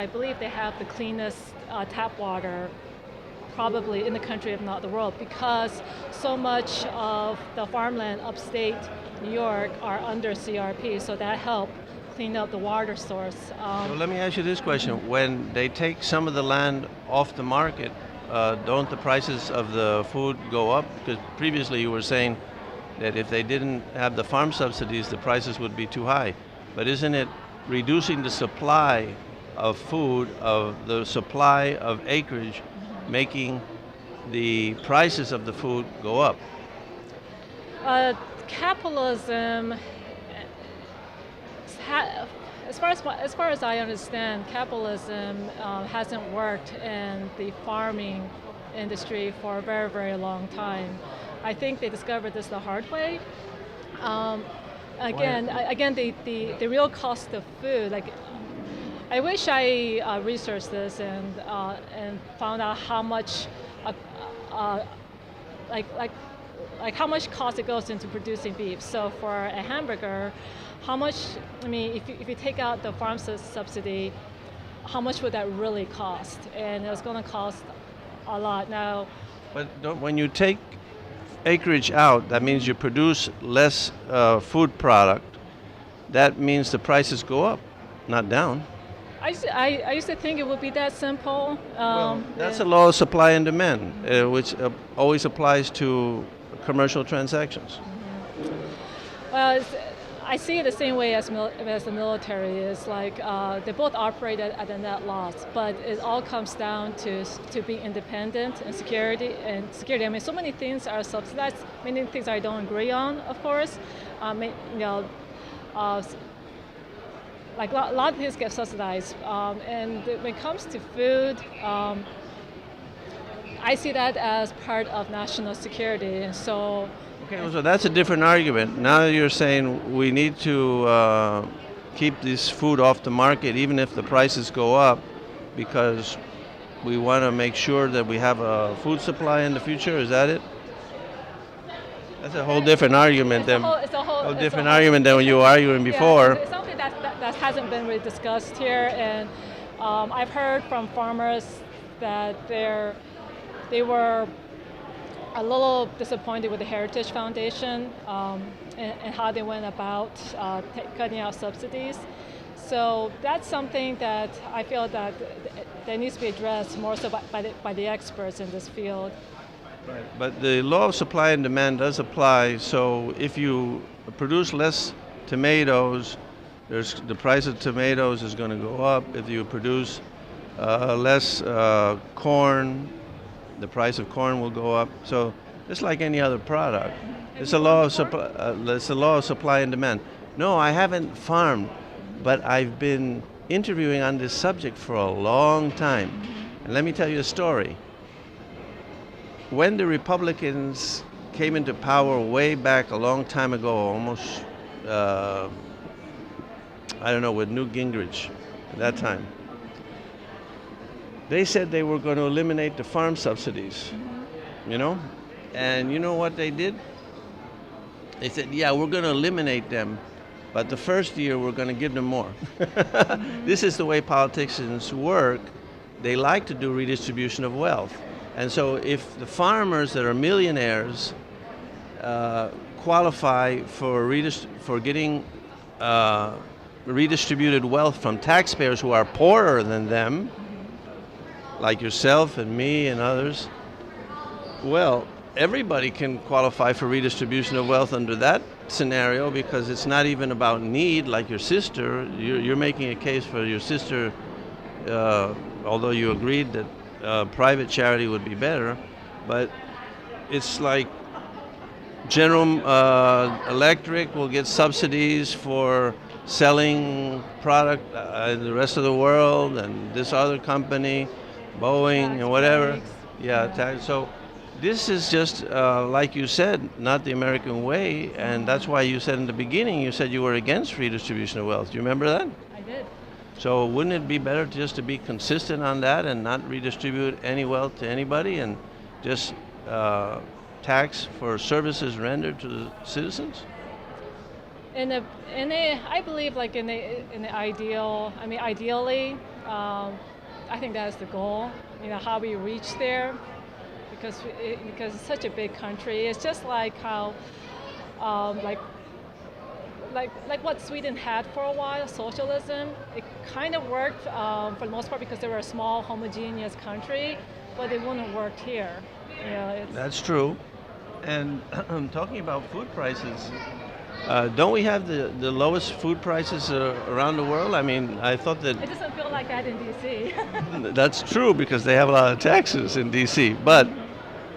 I believe they have the cleanest tap water probably in the country, if not the world, because so much of the farmland upstate New York are under CRP, so that helped clean up the water source. So let me ask you this question. When they take some of the land off the market, don't the prices of the food go up? Because previously you were saying that if they didn't have the farm subsidies, the prices would be too high. But isn't it reducing the supply of food, of the supply of acreage, making the prices of the food go up? Capitalism, as far as I understand, capitalism hasn't worked in the farming industry for a very, very long time. I think they discovered this the hard way. Again, the real cost of food. Like, I wish I researched this and found out how much, like how much cost it goes into producing beef. So for a hamburger, how much? I mean, if you take out the farm subsidy, how much would that really cost? And it's going to cost a lot now. But when you take acreage out, that means you produce less food product. That means the prices go up, not down. I used to think it would be that simple. Well, that's a law of supply and demand, which always applies to commercial transactions. Well, I see it the same way as the military is. Like they both operate at a net loss, but it all comes down to being independent and security. I mean, so many things are subsidized. Many things I don't agree on, of course. Like a lot of things get subsidized, and when it comes to food, I see that as part of national security. And so. Okay, so that's a different argument. Now you're saying we need to keep this food off the market even if the prices go up because we want to make sure that we have a food supply in the future. Is that it? That's a whole different argument than what you were arguing before. Yeah, it's something that hasn't been really discussed here, and I've heard from farmers that they were a little disappointed with the Heritage Foundation and how they went about cutting out subsidies. So that's something that I feel that needs to be addressed more so by the experts in this field. Right. But the law of supply and demand does apply. So if you produce less tomatoes, the price of tomatoes is going to go up. If you produce less corn, the price of corn will go up. So just like any other product, it's a law of supply. It's a law of supply and demand. No, I haven't farmed, but I've been interviewing on this subject for a long time. And let me tell you a story. When the Republicans came into power way back a long time ago, almost, with Newt Gingrich at that time, they said they were going to eliminate the farm subsidies, And you know what they did? They said, yeah, we're going to eliminate them, but the first year we're going to give them more. This is the way politicians work. They like to do redistribution of wealth. And so if the farmers that are millionaires qualify for getting redistributed wealth from taxpayers who are poorer than them, like yourself and me and others, well, everybody can qualify for redistribution of wealth under that scenario because it's not even about need like your sister. You're making a case for your sister, although you agreed that private charity would be better, but it's like General Electric will get subsidies for selling product in the rest of the world, and this other company, Boeing and whatever. So this is just, like you said, not the American way, and that's why you said in the beginning, you said you were against redistribution of wealth. Do you remember that? I did. So wouldn't it be better just to be consistent on that and not redistribute any wealth to anybody and just tax for services rendered to the citizens? I believe like in the ideal, ideally, I think that's the goal. How we reach there, because it's such a big country. It's just like how, like what Sweden had for a while, socialism. It kind of worked for the most part because they were a small, homogeneous country, but it wouldn't work here. That's true. And talking about food prices, don't we have the lowest food prices around the world? I mean, I thought that It doesn't feel like that in D.C. that's true because they have a lot of taxes in D.C. But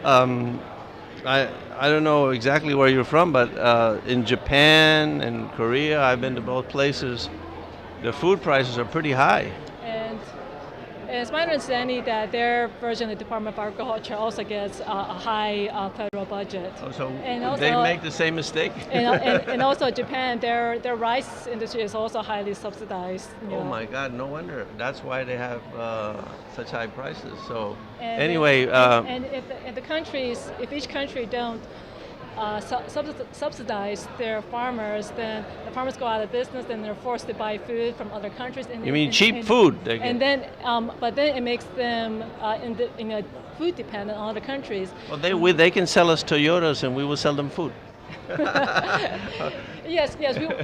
I don't know exactly where you're from, but in Japan and Korea, I've been to both places. The food prices are pretty high. And it's my understanding that their version of the Department of Agriculture also gets a high federal budget. Oh, so And also, they make the same mistake? and also Japan, their rice industry is also highly subsidized. Oh my God! No wonder. That's why they have such high prices. So And anyway, and if each country don't subsidize their farmers, then the farmers go out of business, and they're forced to buy food from other countries. you mean cheap food? They get. And then, but then it makes them food dependent on other countries. Well, they can sell us Toyotas, and we will sell them food. Yes,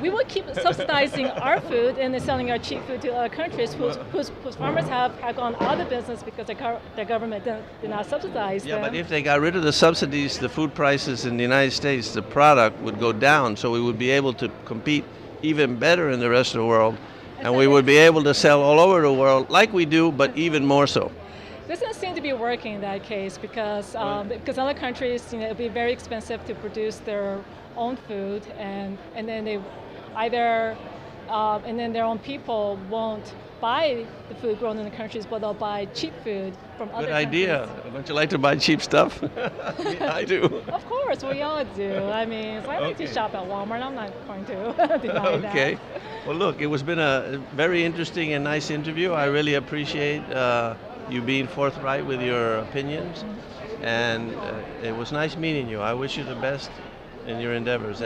we will keep subsidizing our food and then selling our cheap food to other countries whose farmers have gone out of business because their government did not subsidize them. Yeah, but if they got rid of the subsidies, the food prices in the United States, the product would go down, so we would be able to compete even better in the rest of the world, and we would be able to sell all over the world like we do, but even more so. This doesn't seem to be working in that case because other countries, it'd be very expensive to produce their own food, and then they either and then their own people won't buy the food grown in the countries, but they'll buy cheap food from other countries. Good idea. Don't you like to buy cheap stuff? I do. Of course, we all do. I mean, I like to shop at Walmart. I'm not going to deny that. Okay. Well, look, been a very interesting and nice interview. I really appreciate you being forthright with your opinions, and it was nice meeting you. I wish you the best in your endeavors.